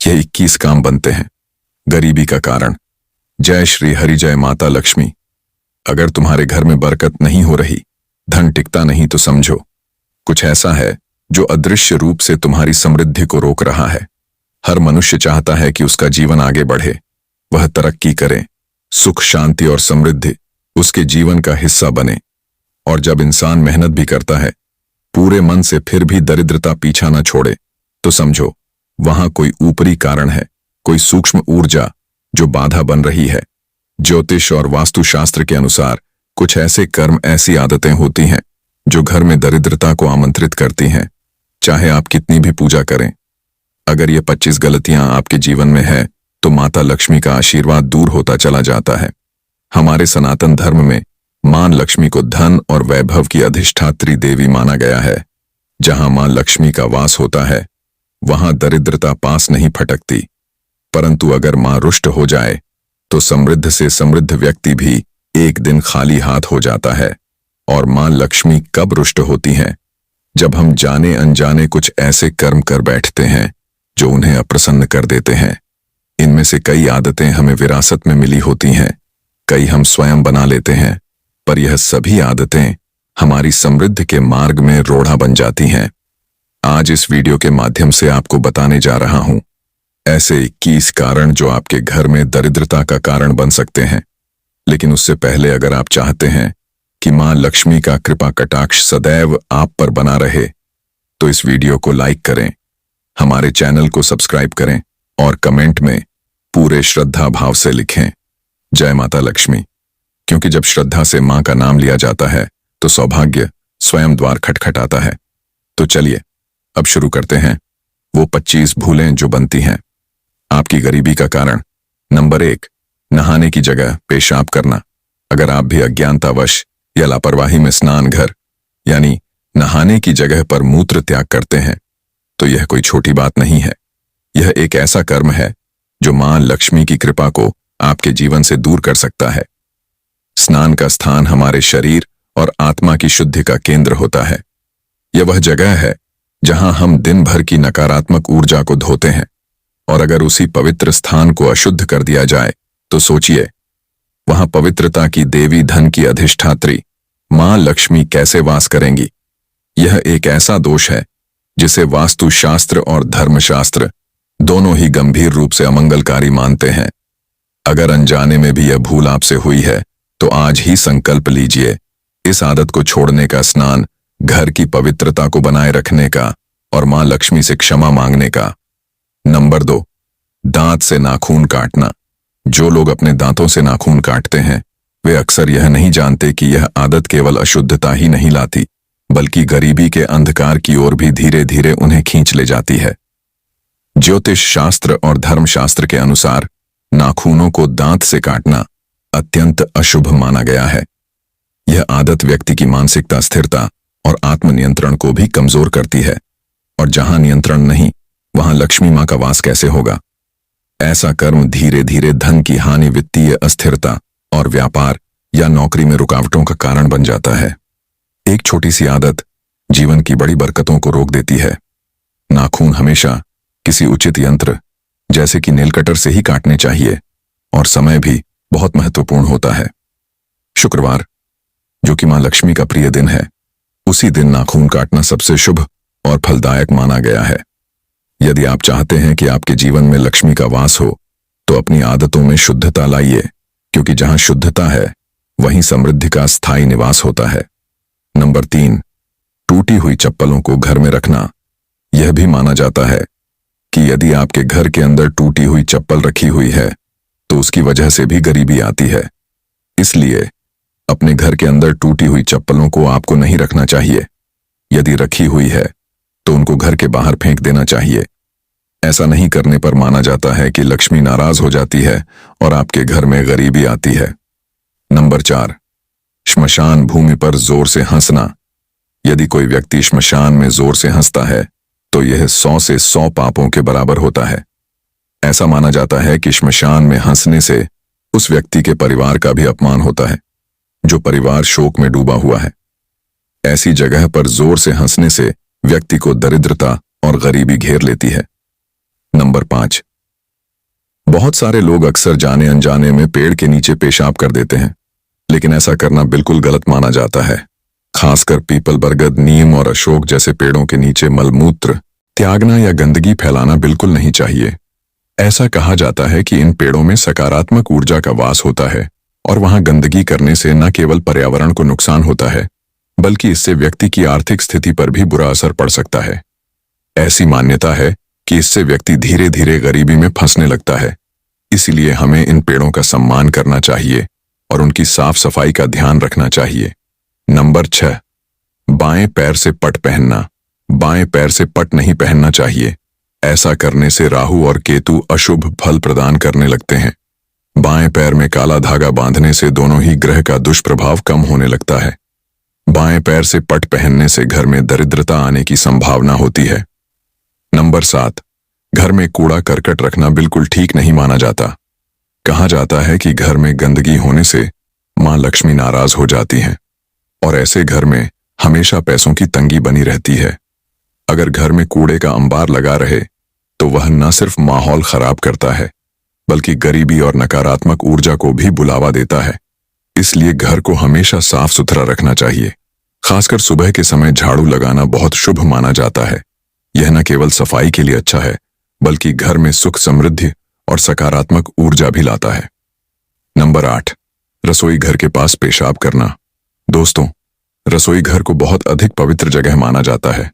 ये 21 काम बनते हैं। गरीबी का कारण। जय श्री हरि, जय माता लक्ष्मी। अगर तुम्हारे घर में बरकत नहीं हो रही, धन टिकता नहीं, तो समझो कुछ ऐसा है जो अदृश्य रूप से तुम्हारी समृद्धि को रोक रहा है। हर मनुष्य चाहता है कि उसका जीवन आगे बढ़े, वह तरक्की करे, सुख शांति और समृद्धि उसके जीवन का हिस्सा बने। और जब इंसान मेहनत भी करता है पूरे मन से, फिर भी दरिद्रता पीछा न छोड़े, तो समझो वहां कोई ऊपरी कारण है, कोई सूक्ष्म ऊर्जा जो बाधा बन रही है। ज्योतिष और वास्तुशास्त्र के अनुसार कुछ ऐसे कर्म, ऐसी आदतें होती हैं जो घर में दरिद्रता को आमंत्रित करती हैं, चाहे आप कितनी भी पूजा करें। अगर ये 25 गलतियां आपके जीवन में है तो माता लक्ष्मी का आशीर्वाद दूर होता चला जाता है। हमारे सनातन धर्म में मां लक्ष्मी को धन और वैभव की अधिष्ठात्री देवी माना गया है। जहां मां लक्ष्मी का वास होता है वहां दरिद्रता पास नहीं फटकती। परंतु अगर मां रुष्ट हो जाए तो समृद्ध से समृद्ध व्यक्ति भी एक दिन खाली हाथ हो जाता है। और मां लक्ष्मी कब रुष्ट होती हैं? जब हम जाने अनजाने कुछ ऐसे कर्म कर बैठते हैं जो उन्हें अप्रसन्न कर देते हैं। इनमें से कई आदतें हमें विरासत में मिली होती हैं, कई हम स्वयं बना लेते हैं, पर यह सभी आदतें हमारी समृद्धि के मार्ग में रोड़ा बन जाती हैं। आज इस वीडियो के माध्यम से आपको बताने जा रहा हूं ऐसे 21 कारण जो आपके घर में दरिद्रता का कारण बन सकते हैं। लेकिन उससे पहले अगर आप चाहते हैं कि मां लक्ष्मी का कृपा कटाक्ष सदैव आप पर बना रहे, तो इस वीडियो को लाइक करें, हमारे चैनल को सब्सक्राइब करें और कमेंट में पूरे श्रद्धा भाव से लिखें जय माता लक्ष्मी। क्योंकि जब श्रद्धा से मां का नाम लिया जाता है तो सौभाग्य स्वयं द्वार खटखटाता है। तो चलिए अब शुरू करते हैं वो 25 भूलें जो बनती हैं आपकी गरीबी का कारण। नंबर 1, नहाने की जगह पेशाब करना। अगर आप भी अज्ञानतावश या लापरवाही में स्नान घर यानी नहाने की जगह पर मूत्र त्याग करते हैं तो यह कोई छोटी बात नहीं है। यह एक ऐसा कर्म है जो मां लक्ष्मी की कृपा को आपके जीवन से दूर कर सकता है। स्नान का स्थान हमारे शरीर और आत्मा की शुद्धि का केंद्र होता है। यह वह जगह है जहां हम दिन भर की नकारात्मक ऊर्जा को धोते हैं। और अगर उसी पवित्र स्थान को अशुद्ध कर दिया जाए तो सोचिए वहां पवित्रता की देवी, धन की अधिष्ठात्री मां लक्ष्मी कैसे वास करेंगी। यह एक ऐसा दोष है जिसे वास्तुशास्त्र और धर्मशास्त्र दोनों ही गंभीर रूप से अमंगलकारी मानते हैं। अगर अनजाने में भी यह भूल आपसे हुई है तो आज ही संकल्प लीजिए इस आदत को छोड़ने का, स्नान घर की पवित्रता को बनाए रखने का और मां लक्ष्मी से क्षमा मांगने का। नंबर 2, दांत से नाखून काटना। जो लोग अपने दांतों से नाखून काटते हैं वे अक्सर यह नहीं जानते कि यह आदत केवल अशुद्धता ही नहीं लाती बल्कि गरीबी के अंधकार की ओर भी धीरे धीरे उन्हें खींच ले जाती है। ज्योतिष शास्त्र और धर्मशास्त्र के अनुसार नाखूनों को दांत से काटना अत्यंत अशुभ माना गया है। यह आदत व्यक्ति की मानसिकता, स्थिरता और आत्मनियंत्रण को भी कमजोर करती है। और जहां नियंत्रण नहीं वहां लक्ष्मी मां का वास कैसे होगा। ऐसा कर्म धीरे धीरे धन की हानि, वित्तीय अस्थिरता और व्यापार या नौकरी में रुकावटों का कारण बन जाता है। एक छोटी सी आदत जीवन की बड़ी बरकतों को रोक देती है। नाखून हमेशा किसी उचित यंत्र जैसे कि नेल कटर से ही काटने चाहिए। और समय भी बहुत महत्वपूर्ण होता है। शुक्रवार, जो कि मां लक्ष्मी का प्रिय दिन है, उसी दिन नाखून काटना सबसे शुभ और फलदायक माना गया है। यदि आप चाहते हैं कि आपके जीवन में लक्ष्मी का वास हो तो अपनी आदतों में शुद्धता लाइए, क्योंकि जहां शुद्धता है वहीं समृद्धि का स्थायी निवास होता है। नंबर 3, टूटी हुई चप्पलों को घर में रखना। यह भी माना जाता है कि यदि आपके घर के अंदर टूटी हुई चप्पल रखी हुई है तो उसकी वजह से भी गरीबी आती है। इसलिए अपने घर के अंदर टूटी हुई चप्पलों को आपको नहीं रखना चाहिए। यदि रखी हुई है तो उनको घर के बाहर फेंक देना चाहिए। ऐसा नहीं करने पर माना जाता है कि लक्ष्मी नाराज हो जाती है और आपके घर में गरीबी आती है। नंबर 4, श्मशान भूमि पर जोर से हंसना। यदि कोई व्यक्ति श्मशान में जोर से हंसता है तो यह 100 से 100 पापों के बराबर होता है। ऐसा माना जाता है कि श्मशान में हंसने से उस व्यक्ति के परिवार का भी अपमान होता है, जो परिवार शोक में डूबा हुआ है। ऐसी जगह पर जोर से हंसने से व्यक्ति को दरिद्रता और गरीबी घेर लेती है। नंबर 5, बहुत सारे लोग अक्सर जाने अनजाने में पेड़ के नीचे पेशाब कर देते हैं, लेकिन ऐसा करना बिल्कुल गलत माना जाता है। खासकर पीपल, बरगद, नीम और अशोक जैसे पेड़ों के नीचे मलमूत्र त्यागना या गंदगी फैलाना बिल्कुल नहीं चाहिए। ऐसा कहा जाता है कि इन पेड़ों में सकारात्मक ऊर्जा का वास होता है और वहां गंदगी करने से न केवल पर्यावरण को नुकसान होता है, बल्कि इससे व्यक्ति की आर्थिक स्थिति पर भी बुरा असर पड़ सकता है। ऐसी मान्यता है कि इससे व्यक्ति धीरे धीरे गरीबी में फंसने लगता है। इसलिए हमें इन पेड़ों का सम्मान करना चाहिए और उनकी साफ सफाई का ध्यान रखना चाहिए। नंबर 6, बाएं पैर से पट पहनना। बाएं पैर से पट नहीं पहनना चाहिए। ऐसा करने से राहु और केतु अशुभ फल प्रदान करने लगते हैं। बाएं पैर में काला धागा बांधने से दोनों ही ग्रह का दुष्प्रभाव कम होने लगता है। बाएं पैर से पट पहनने से घर में दरिद्रता आने की संभावना होती है। नंबर 7, घर में कूड़ा करकट रखना बिल्कुल ठीक नहीं माना जाता। कहा जाता है कि घर में गंदगी होने से मां लक्ष्मी नाराज हो जाती हैं और ऐसे घर में हमेशा पैसों की तंगी बनी रहती है। अगर घर में कूड़े का अंबार लगा रहे तो वह न सिर्फ माहौल खराब करता है, बल्कि गरीबी और नकारात्मक ऊर्जा को भी बुलावा देता है। इसलिए घर को हमेशा साफ सुथरा रखना चाहिए। खासकर सुबह के समय झाड़ू लगाना बहुत शुभ माना जाता है। यह न केवल सफाई के लिए अच्छा है, बल्कि घर में सुख, समृद्धि और सकारात्मक ऊर्जा भी लाता है। नंबर 8, रसोई घर के पास पेशाब करना। दोस्तों, रसोई घर को बहुत अधिक पवित्र जगह माना जाता है,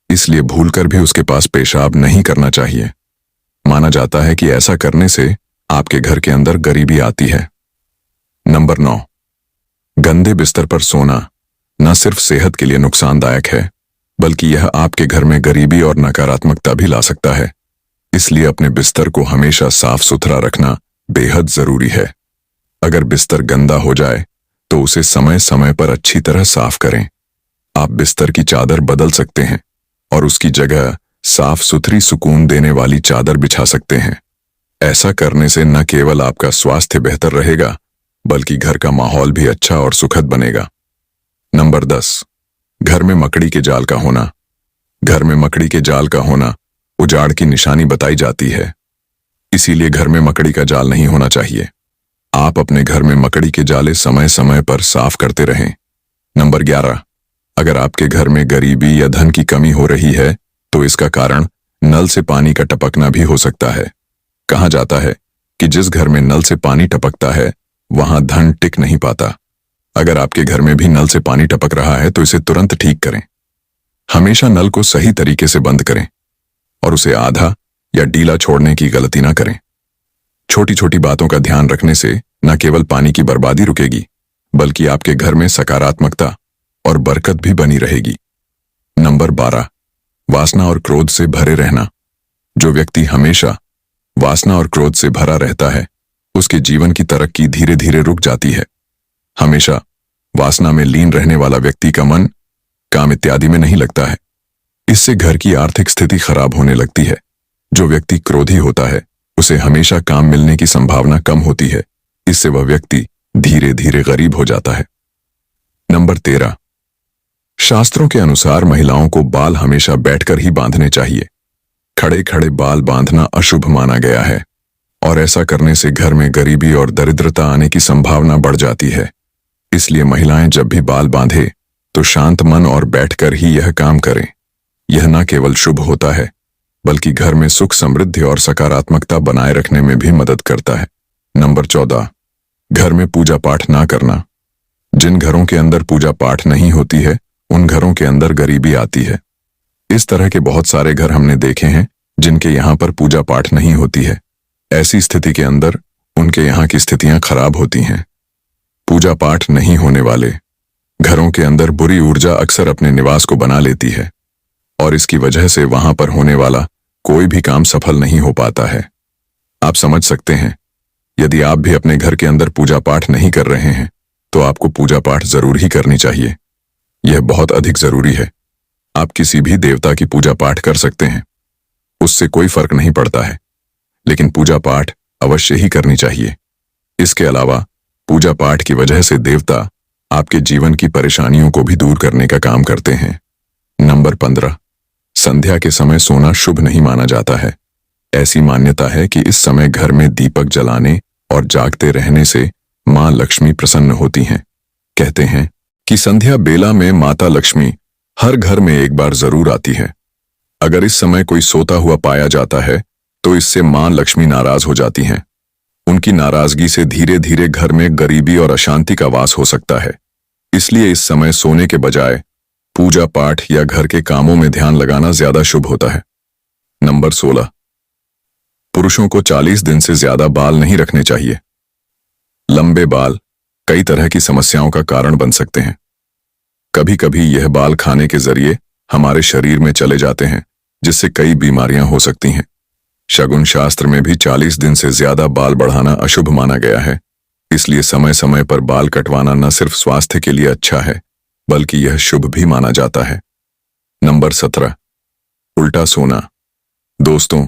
इसलिए भूलकर भी उसके पास पेशाब नहीं करना चाहिए। माना जाता है कि ऐसा करने से आपके घर के अंदर गरीबी आती है। नंबर 9, गंदे बिस्तर पर सोना न सिर्फ सेहत के लिए नुकसानदायक है, बल्कि यह आपके घर में गरीबी और नकारात्मकता भी ला सकता है। इसलिए अपने बिस्तर को हमेशा साफ सुथरा रखना बेहद जरूरी है। अगर बिस्तर गंदा हो जाए तो उसे समय समय पर अच्छी तरह साफ करें। आप बिस्तर की चादर बदल सकते हैं और उसकी जगह साफ सुथरी, सुकून देने वाली चादर बिछा सकते हैं। ऐसा करने से न केवल आपका स्वास्थ्य बेहतर रहेगा, बल्कि घर का माहौल भी अच्छा और सुखद बनेगा। नंबर 10, घर में मकड़ी के जाल का होना। घर में मकड़ी के जाल का होना उजाड़ की निशानी बताई जाती है। इसीलिए घर में मकड़ी का जाल नहीं होना चाहिए। आप अपने घर में मकड़ी के जाले समय समय पर साफ करते रहें। नंबर 11, अगर आपके घर में गरीबी या धन की कमी हो रही है तो इसका कारण नल से पानी का टपकना भी हो सकता है। कहा जाता है कि जिस घर में नल से पानी टपकता है वहां धन टिक नहीं पाता। अगर आपके घर में भी नल से पानी टपक रहा है तो इसे तुरंत ठीक करें। हमेशा नल को सही तरीके से बंद करें और उसे आधा या डीला छोड़ने की गलती ना करें। छोटी छोटी बातों का ध्यान रखने से न केवल पानी की बर्बादी रुकेगी, बल्कि आपके घर में सकारात्मकता और बरकत भी बनी रहेगी। नंबर 12, वासना और क्रोध से भरे रहना। जो व्यक्ति हमेशा वासना और क्रोध से भरा रहता है, उसके जीवन की तरक्की धीरे धीरे रुक जाती है। हमेशा वासना में लीन रहने वाला व्यक्ति का मन काम इत्यादि में नहीं लगता है। इससे घर की आर्थिक स्थिति खराब होने लगती है। जो व्यक्ति क्रोधी होता है उसे हमेशा काम मिलने की संभावना कम होती है। इससे वह व्यक्ति धीरे धीरे गरीब हो जाता है। नंबर 13, शास्त्रों के अनुसार महिलाओं को बाल हमेशा बैठकर ही बांधने चाहिए। खड़े खड़े बाल बांधना अशुभ माना गया है और ऐसा करने से घर में गरीबी और दरिद्रता आने की संभावना बढ़ जाती है। इसलिए महिलाएं जब भी बाल बांधे तो शांत मन और बैठकर ही यह काम करें। यह न केवल शुभ होता है, बल्कि घर में सुख, समृद्धि और सकारात्मकता बनाए रखने में भी मदद करता है। नंबर 14, घर में पूजा पाठ ना करना। जिन घरों के अंदर पूजा पाठ नहीं होती है उन घरों के अंदर गरीबी आती है। इस तरह के बहुत सारे घर हमने देखे हैं जिनके यहाँ पर पूजा पाठ नहीं होती है। ऐसी स्थिति के अंदर उनके यहाँ की स्थितियां खराब होती हैं। पूजा पाठ नहीं होने वाले घरों के अंदर बुरी ऊर्जा अक्सर अपने निवास को बना लेती है और इसकी वजह से वहां पर होने वाला कोई भी काम सफल नहीं हो पाता है। आप समझ सकते हैं, यदि आप भी अपने घर के अंदर पूजा पाठ नहीं कर रहे हैं तो आपको पूजा पाठ जरूर ही करनी चाहिए। यह बहुत अधिक जरूरी है। आप किसी भी देवता की पूजा पाठ कर सकते हैं, उससे कोई फर्क नहीं पड़ता है, लेकिन पूजा पाठ अवश्य ही करनी चाहिए। इसके अलावा पूजा पाठ की वजह से देवता आपके जीवन की परेशानियों को भी दूर करने का काम करते हैं। नंबर 15, संध्या के समय सोना शुभ नहीं माना जाता है। ऐसी मान्यता है कि इस समय घर में दीपक जलाने और जागते रहने से मां लक्ष्मी प्रसन्न होती हैं। कहते हैं कि संध्या बेला में माता लक्ष्मी हर घर में एक बार जरूर आती है। अगर इस समय कोई सोता हुआ पाया जाता है तो इससे मां लक्ष्मी नाराज हो जाती हैं। उनकी नाराजगी से धीरे धीरे घर में गरीबी और अशांति का वास हो सकता है। इसलिए इस समय सोने के बजाय पूजा पाठ या घर के कामों में ध्यान लगाना ज्यादा शुभ होता है। नंबर 16, पुरुषों को 40 दिन से ज्यादा बाल नहीं रखने चाहिए। लंबे बाल कई तरह की समस्याओं का कारण बन सकते हैं। कभी कभी यह बाल खाने के जरिए हमारे शरीर में चले जाते हैं, जिससे कई बीमारियां हो सकती हैं। शगुन शास्त्र में भी 40 दिन से ज्यादा बाल बढ़ाना अशुभ माना गया है। इसलिए समय समय पर बाल कटवाना न सिर्फ स्वास्थ्य के लिए अच्छा है, बल्कि यह शुभ भी माना जाता है। नंबर 17, उल्टा सोना। दोस्तों,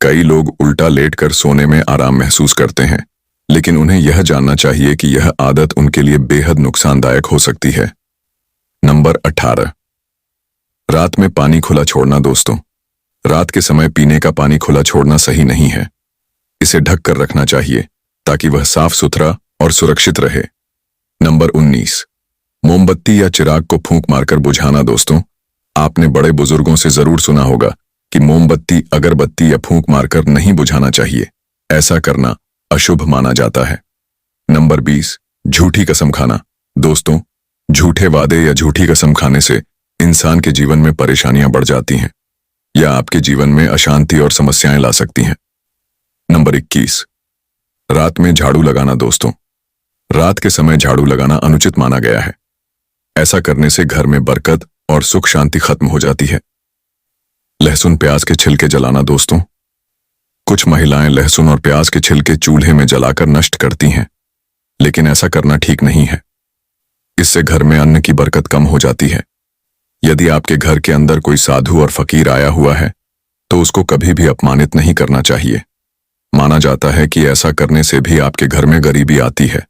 कई लोग उल्टा लेटकर सोने में आराम महसूस करते हैं, लेकिन उन्हें यह जानना चाहिए कि यह आदत उनके लिए बेहद नुकसानदायक हो सकती है। नंबर 18, रात में पानी खुला छोड़ना। दोस्तों, रात के समय पीने का पानी खुला छोड़ना सही नहीं है। इसे ढक कर रखना चाहिए ताकि वह साफ सुथरा और सुरक्षित रहे। नंबर 19, मोमबत्ती या चिराग को फूंक मारकर बुझाना। दोस्तों, आपने बड़े बुजुर्गों से जरूर सुना होगा कि मोमबत्ती, अगरबत्ती या फूंक मारकर नहीं बुझाना चाहिए। ऐसा करना अशुभ माना जाता है। नंबर 20, झूठी कसम खाना। दोस्तों, झूठे वादे या झूठी कसम खाने से इंसान के जीवन में परेशानियां बढ़ जाती हैं या आपके जीवन में अशांति और समस्याएं ला सकती हैं। नंबर 21, रात में झाड़ू लगाना। दोस्तों, रात के समय झाड़ू लगाना अनुचित माना गया है। ऐसा करने से घर में बरकत और सुख शांति खत्म हो जाती है। लहसुन प्याज के छिलके जलाना। दोस्तों, कुछ महिलाएं लहसुन और प्याज के छिलके चूल्हे में जलाकर नष्ट करती हैं, लेकिन ऐसा करना ठीक नहीं है। इससे घर में अन्न की बरकत कम हो जाती है। यदि आपके घर के अंदर कोई साधु और फकीर आया हुआ है तो उसको कभी भी अपमानित नहीं करना चाहिए। माना जाता है कि ऐसा करने से भी आपके घर में गरीबी आती है।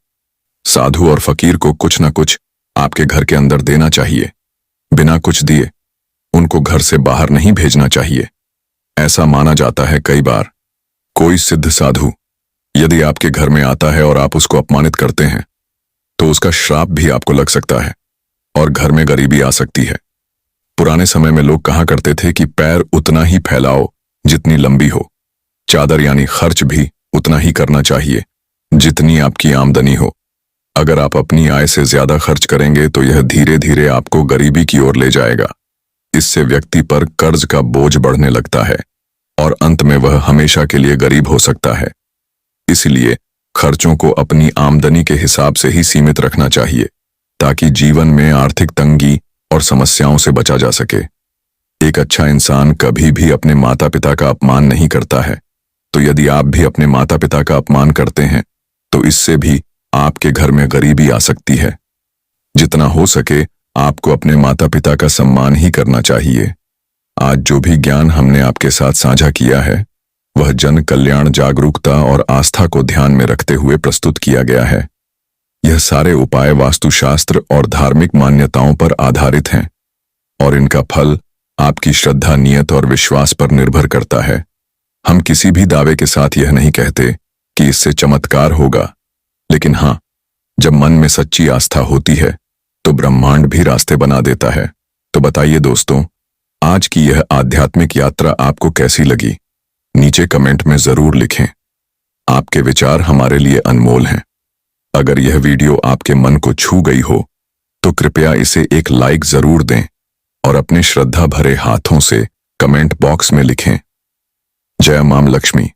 साधु और फकीर को कुछ न कुछ आपके घर के अंदर देना चाहिए। बिना कुछ दिए उनको घर से बाहर नहीं भेजना चाहिए। ऐसा माना जाता है कई बार कोई सिद्ध साधु यदि आपके घर में आता है और आप उसको अपमानित करते हैं तो उसका श्राप भी आपको लग सकता है और घर में गरीबी आ सकती है। पुराने समय में लोग कहा करते थे कि पैर उतना ही फैलाओ जितनी लंबी हो। चादर यानी खर्च भी उतना ही करना चाहिए जितनी आपकी आमदनी हो। अगर आप अपनी आय से ज्यादा खर्च करेंगे तो यह धीरे धीरे आपको गरीबी की ओर ले जाएगा। इससे व्यक्ति पर कर्ज का बोझ बढ़ने लगता है और अंत में वह हमेशा के लिए गरीब हो सकता है। इसलिए खर्चों को अपनी आमदनी के हिसाब से ही सीमित रखना चाहिए ताकि जीवन में आर्थिक तंगी और समस्याओं से बचा जा सके। एक अच्छा इंसान कभी भी अपने माता पिता का अपमान नहीं करता है। तो यदि आप भी अपने माता पिता का अपमान करते हैं तो इससे भी आपके घर में गरीबी आ सकती है। जितना हो सके आपको अपने माता पिता का सम्मान ही करना चाहिए। आज जो भी ज्ञान हमने आपके साथ साझा किया है वह जन कल्याण, जागरूकता और आस्था को ध्यान में रखते हुए प्रस्तुत किया गया है। यह सारे उपाय वास्तुशास्त्र और धार्मिक मान्यताओं पर आधारित हैं और इनका फल आपकी श्रद्धा, नियत और विश्वास पर निर्भर करता है। हम किसी भी दावे के साथ यह नहीं कहते कि इससे चमत्कार होगा, लेकिन हाँ, जब मन में सच्ची आस्था होती है तो ब्रह्मांड भी रास्ते बना देता है। तो बताइए दोस्तों, आज की यह आध्यात्मिक यात्रा आपको कैसी लगी? नीचे कमेंट में जरूर लिखें। आपके विचार हमारे लिए अनमोल हैं। अगर यह वीडियो आपके मन को छू गई हो तो कृपया इसे एक लाइक जरूर दें और अपने श्रद्धा भरे हाथों से कमेंट बॉक्स में लिखें, जय मां लक्ष्मी।